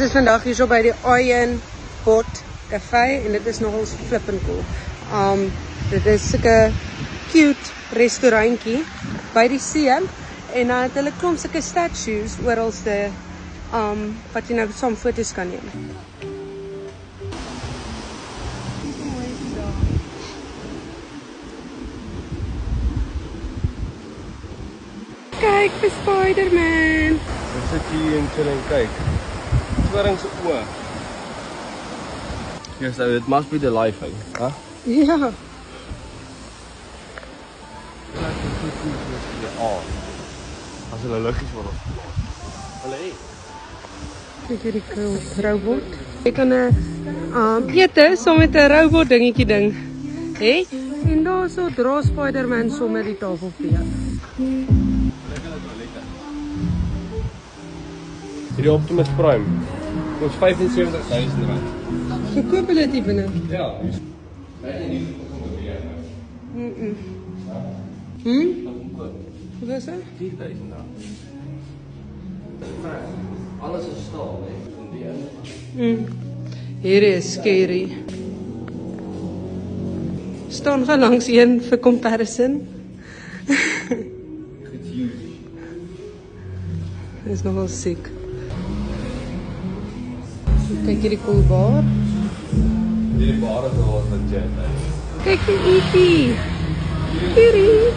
Dit is vandag hier so by die Iron Pot Cafe en dit is nogals flippend cool. Dit is sulke cute restaurantjie by die see en dan het hulle klomp sulke statues oralste wat jy nou saam foto's kan neem. Kyk vir Spider-Man. Ek sit hier en chill en kyk. Swaring se oë. Yes, so it must be the life thing, huh? Ja. As hulle liggies word. Hulle eet. Kyk hierdie cool robot. Jy kan 'n ete saam met 'n robot dingetjie ding. Hè? En daarso dra Spider-Man sommer die tafel vir jou. Hierdie Optimus Prime. Kost R75,000. So koop hulle dit binne. Ja. Wat is dit? R10,000. Alles is staal, hè. Hier is scary. Staan gaan langs een vir comparison. It's huge. Dit is nogal siek. Kyk hierdie cool bar. Die bar is al legit, hè. Kyk die E.T. Hierdie.